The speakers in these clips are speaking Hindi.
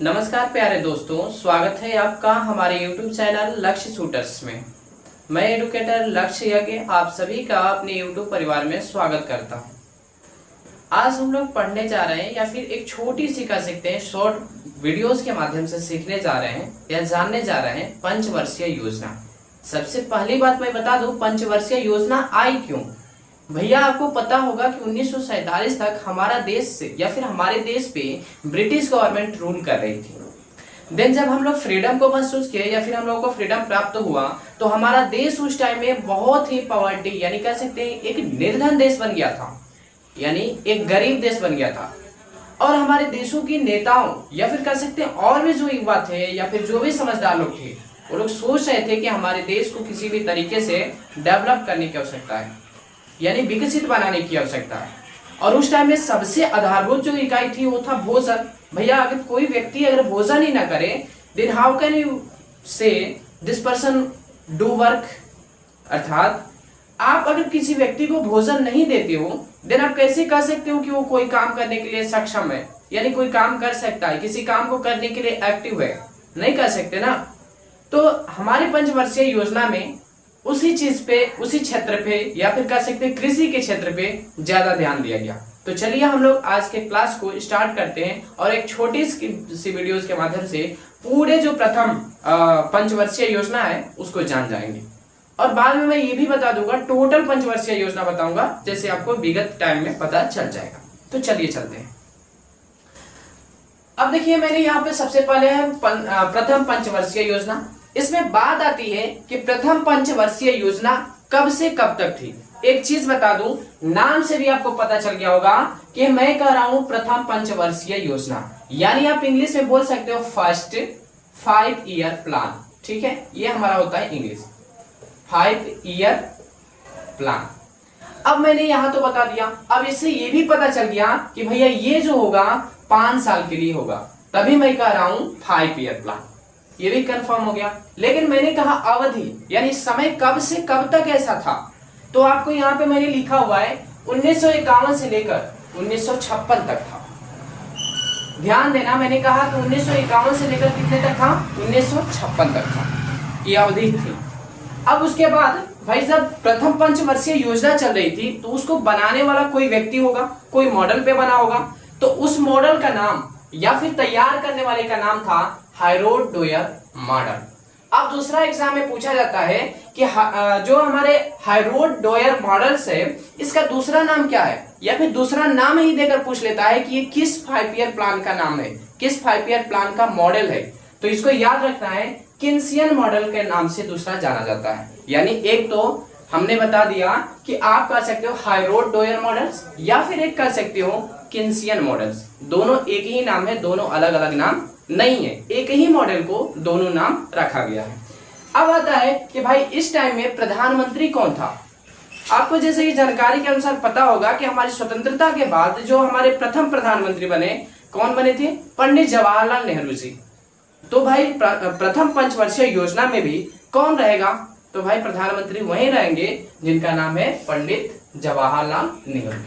नमस्कार प्यारे दोस्तों, स्वागत है आपका हमारे YouTube चैनल लक्ष्य शूटर्स में। मैं एडुकेटर लक्ष्य यज्ञ आप सभी का अपने YouTube परिवार में स्वागत करता हूं। आज हम लोग पढ़ने जा रहे हैं या फिर एक छोटी सी कह सकते हैं शॉर्ट वीडियोस के माध्यम से सीखने जा रहे हैं या जानने जा रहे हैं पंचवर्षीय योजना। सबसे पहली बात मैं बता दूं, पंचवर्षीय योजना आई क्यों। भैया आपको पता होगा कि 1947 तक हमारा देश से या फिर हमारे देश पे ब्रिटिश गवर्नमेंट रूल कर रही थी। देन जब हम लोग फ्रीडम को महसूस किए या फिर हम लोगों को फ्रीडम प्राप्त हुआ तो हमारा देश उस टाइम में बहुत ही पॉवर्टी यानी कह सकते हैं एक निर्धन देश बन गया था, यानी एक गरीब देश बन गया था। और हमारे देशों की नेताओं या फिर कह सकते हैं और भी जो युवा थे या फिर जो भी समझदार लोग थे वो लोग सोच रहे थे कि हमारे देश को किसी भी तरीके से डेवलप करने की आवश्यकता है, यानी विकसित बनाने की आवश्यकता है। और उस टाइम में सबसे आधारभूत जो इकाई थी वो था भोजन। भैया अगर कोई व्यक्ति अगर भोजन ही ना करे देन हाउ कैन यू से दिस पर्सन डू वर्क। अर्थात आप अगर किसी व्यक्ति को भोजन नहीं देते हो देन आप कैसे कह सकते हो कि वो कोई काम करने के लिए सक्षम है, यानी कोई काम कर सकता है, किसी काम को करने के लिए एक्टिव है। नहीं कर सकते ना। तो हमारे पंचवर्षीय योजना में उसी चीज पे, उसी क्षेत्र पे या फिर कह सकते हैं कृषि के क्षेत्र पे ज्यादा ध्यान दिया गया। तो चलिए हम लोग आज के क्लास को स्टार्ट करते हैं और एक छोटी सी वीडियोस के माध्यम से पूरे जो प्रथम पंचवर्षीय योजना है उसको जान जाएंगे। और बाद में मैं ये भी बता दूंगा, टोटल पंचवर्षीय योजना बताऊंगा, जैसे आपको विगत टाइम में पता चल जाएगा। तो चलिए चलते हैं। अब देखिए मैंने यहाँ पे सबसे पहले है प्रथम पंचवर्षीय योजना। इसमें बात आती है कि प्रथम पंचवर्षीय योजना कब से कब तक थी। एक चीज बता दूं, नाम से भी आपको पता चल गया होगा कि मैं कह रहा हूं प्रथम पंचवर्षीय योजना, यानी आप इंग्लिश में बोल सकते हो फर्स्ट 5 ईयर प्लान। ठीक है, ये हमारा होता है इंग्लिश 5 ईयर प्लान। अब मैंने यहां तो बता दिया, अब इससे ये भी पता चल गया कि भैया ये जो होगा 5 साल के लिए होगा, तभी मैं कह रहा हूं 5 ईयर प्लान। ये भी कंफर्म हो गया। लेकिन मैंने कहा अवधि यानी समय कब से कब तक ऐसा था, तो आपको यहाँ पे मैंने लिखा हुआ है 1951 से लेकर 1956 तक था। ध्यान देना, मैंने कहा कि 1951 से लेकर कितने तक था, 1956 तक था, ये अवधि थी। अब उसके बाद भाई जब प्रथम पंचवर्षीय योजना चल रही थी तो उसको बनाने वाला कोई व्यक्ति होगा, कोई मॉडल पे बना होगा, तो उस मॉडल का नाम या फिर तैयार करने वाले का नाम था हायरोड डोयर मॉडल। अब दूसरा एग्जाम में पूछा जाता है कि जो हमारे हायरोड डोयर मॉडल्स है इसका दूसरा नाम क्या है, या फिर दूसरा नाम ही देकर पूछ लेता है कि ये किस 5 ईयर प्लान का नाम है, किस 5 ईयर प्लान का मॉडल है। तो इसको याद रखना है, किन्सियन मॉडल के नाम से दूसरा जाना जाता है। यानी एक तो हमने बता दिया कि आप कह सकते हो हायरोड डोयर मॉडल्स या फिर एक कह सकते हो किन्सियन मॉडल्स। दोनों एक ही नाम है, दोनों अलग अलग नाम नहीं है, एक ही मॉडल को दोनों नाम रखा गया है। अब आता है कि भाई इस टाइम में प्रधानमंत्री कौन था। आपको जैसे कि जानकारी के अनुसार पता होगा कि हमारी स्वतंत्रता के बाद जो हमारे प्रथम प्रधानमंत्री बने, कौन बने थे, पंडित जवाहरलाल नेहरू जी। तो भाई प्रथम पंचवर्षीय योजना में भी कौन रहेगा, तो भाई प्रधानमंत्री वही रहेंगे जिनका नाम है पंडित जवाहरलाल नेहरू।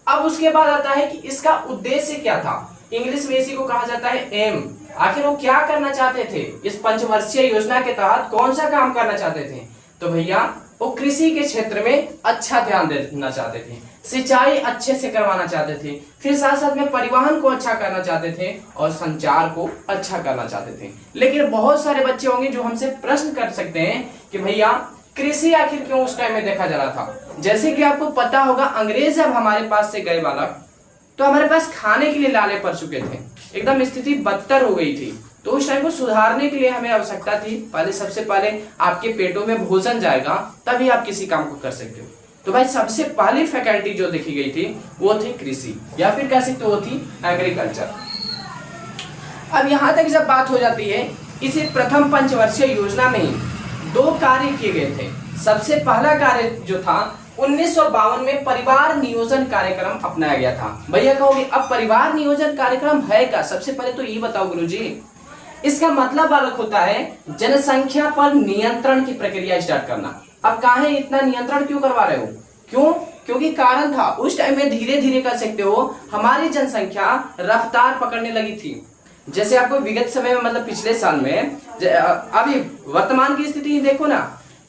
अब उसके बाद आता है कि इसका उद्देश्य क्या था। इंग्लिश में इसी को कहा जाता है एम। आखिर वो क्या करना चाहते थे, इस पंचवर्षीय योजना के तहत कौन सा काम करना चाहते थे, तो भैया वो कृषि के क्षेत्र में अच्छा ध्यान देना चाहते थे, सिंचाई अच्छे से करवाना चाहते थे, फिर साथ साथ में परिवहन को अच्छा करना चाहते थे और संचार को अच्छा करना चाहते थे। लेकिन बहुत सारे बच्चे होंगे जो हमसे प्रश्न कर सकते हैं कि भैया कृषि आखिर क्यों उस टाइम में देखा जा रहा था। जैसे कि आपको पता होगा अंग्रेज जब हमारे पास से गए बालक तो हमारे पास खाने के लिए लाले पड़ चुके थे, एकदम स्थिति बदतर हो गई थी। तो उस टाइम को सुधारने के लिए हमें आवश्यकता थी, पहले सबसे पहले आपके पेटों में भोजन जाएगा तभी आप किसी काम को कर सकते हो। तो भाई सबसे पहली फैकल्टी जो देखी गई थी वो थी कृषि या फिर कह सकते वो थी एग्रीकल्चर। अब यहाँ तक जब बात हो जाती है, इसी प्रथम पंचवर्षीय योजना में ही 2 कार्य किए गए थे। सबसे पहला कार्य जो था 1952 में परिवार नियोजन कार्यक्रम अपनाया गया था। भैया कहोगे अब परिवार नियोजन कार्यक्रम है क्या, सबसे पहले तो ये बताओ गुरुजी। इसका मतलब बालक होता है जनसंख्या पर नियंत्रण की प्रक्रिया स्टार्ट करना। अब काहे इतना नियंत्रण क्यों करवा रहे हो, क्यों, क्योंकि कारण था उस टाइम में धीरे धीरे कर सकते हो हमारी जनसंख्या रफ्तार पकड़ने लगी थी। जैसे आपको विगत समय में मतलब पिछले साल में अभी वर्तमान की स्थिति देखो ना,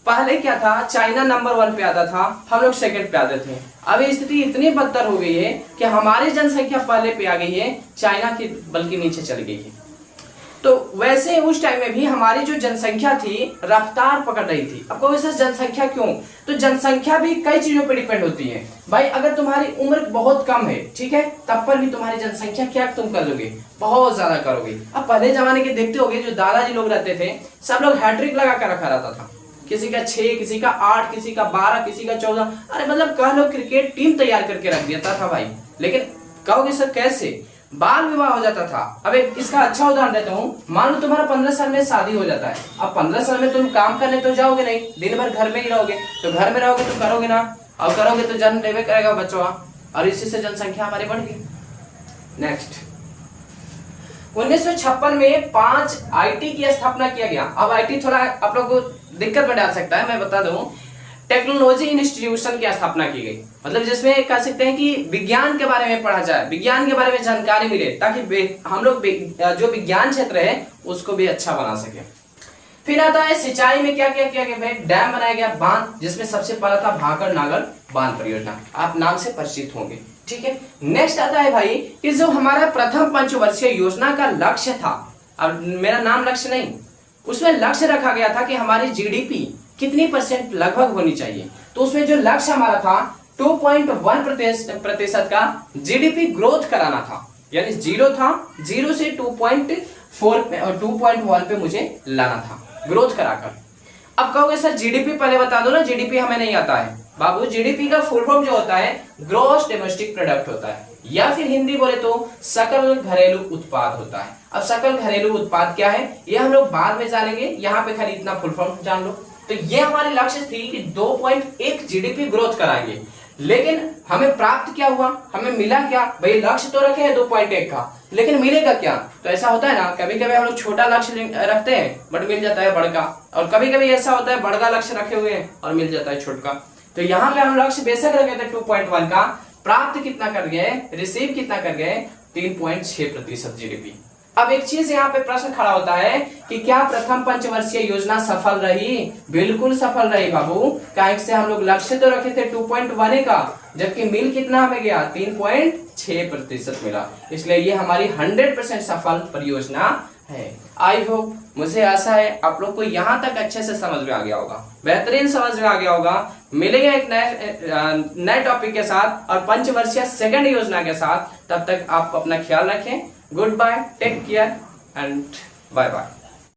पहले क्या था, चाइना नंबर 1 पे आता था, हम लोग सेकंड पे आते थे। अभी स्थिति इतनी बदतर हो गई है कि हमारी जनसंख्या पहले पे आ गई है, चाइना की बल्कि नीचे चली गई है। तो वैसे उस टाइम में भी हमारी जो जनसंख्या थी रफ्तार पकड़ रही थी। अब कोई वैसे जनसंख्या क्यों, तो जनसंख्या भी कई चीजों पर डिपेंड होती है भाई। अगर तुम्हारी उम्र बहुत कम है, ठीक है, तब पर भी तुम्हारी जनसंख्या क्या तुम कर लोगे, बहुत ज्यादा करोगे। अब पहले जमाने के देखते होगे जो दादाजी लोग रहते थे, सब लोग हैट्रिक लगा कर रखा रहता था, किसी का 6, किसी का 8, किसी का 12, किसी का 14, अरे मतलब कह लो क्रिकेट टीम तैयार करके रख देता था भाई। लेकिन कहोगे सर कैसे, बाल विवाह हो जाता था। अब एक इसका अच्छा उदाहरण देता हूँ, मान लो तुम्हारा 15 साल में शादी हो जाता है। अब 15 साल में तुम काम करने तो जाओगे नहीं, दिन भर घर में ही रहोगे, तो घर में रहोगे तो करोगे ना, और करोगे तो जन्म लेवे करेगा बच्चों, और इसी से जनसंख्या हमारी बढ़ गई। नेक्स्ट, 1956 में 5 आईटी की स्थापना किया गया। अब आईटी थोड़ा आप लोग को दिक्कत में डाल सकता है, मैं बता दूं, टेक्नोलॉजी इंस्टीट्यूशन की स्थापना की गई, मतलब जिसमें कह सकते हैं कि विज्ञान के बारे में पढ़ा जाए, विज्ञान के बारे में जानकारी मिले, ताकि हम लोग जो विज्ञान क्षेत्र है उसको भी अच्छा बना सके। फिर आता है सिंचाई में क्या क्या किया गया भाई, डैम बनाया गया, बांध, जिसमें सबसे पहला था भाखड़ नागर बांध परियोजना, आप नाम से परिचित होंगे, ठीक है। नेक्स्ट आता है भाई कि जो हमारा प्रथम पंचवर्षीय योजना का लक्ष्य था, अब मेरा नाम लक्ष्य नहीं, उसमें लक्ष्य रखा गया था कि हमारी जीडीपी कितनी % लगभग होनी चाहिए। तो उसमें जो लक्ष्य हमारा था 2.1% का जीडीपी ग्रोथ कराना था, यानी 0 था, 0 से 2.1 पे मुझे लाना था ग्रोथ कराकर। अब कहोगे सर जीडीपी पहले बता दो ना, जीडीपी हमें नहीं आता है बाबू। जीडीपी का फुल फॉर्म जो होता है ग्रॉस डोमेस्टिक प्रोडक्ट होता है, या फिर हिंदी बोले तो सकल घरेलू उत्पाद होता है। अब सकल घरेलू उत्पाद क्या है ये हम लोग बाद में जानेंगे, यहाँ पे खाली इतना फुल फॉर्म जान लो। तो ये हमारी लक्ष्य थी कि 2.1 जीडीपी ग्रोथ कराएंगे, लेकिन हमें प्राप्त क्या हुआ, हमें मिला क्या भाई, लक्ष्य तो रखे हैं 2.1 का, लेकिन मिलेगा क्या। तो ऐसा होता है ना, कभी कभी हम लोग छोटा लक्ष्य रखते हैं बट मिल जाता है बड़का, और कभी कभी ऐसा होता है बड़का लक्ष्य रखे हुए हैं और मिल जाता है छोटका। तो यहाँ पे हम लक्ष्य बेशक रखे थे 2.1 का, प्राप्त कितना कर गए, रिसीव कितना कर गए, 3.6% जीडीपी। अब एक चीज यहाँ पे प्रश्न खड़ा होता है कि क्या प्रथम पंचवर्षीय योजना सफल रही, बिल्कुल सफल रही बाबू। काहे से हम लोग लक्ष्य तो रखे थे 2.1 का, जबकि मिल कितना हमें गया, 3.6% मिला, इसलिए ये हमारी 100% सफल परियोजना है। आई होप, मुझे आशा है आप लोग को यहाँ तक अच्छे से समझ में आ गया होगा, बेहतरीन समझ में आ गया होगा। मिलेंगे एक नए टॉपिक के साथ और पंचवर्षीय सेकंड योजना के साथ, तब तक आप अपना ख्याल रखें। Good bye, take care and bye bye.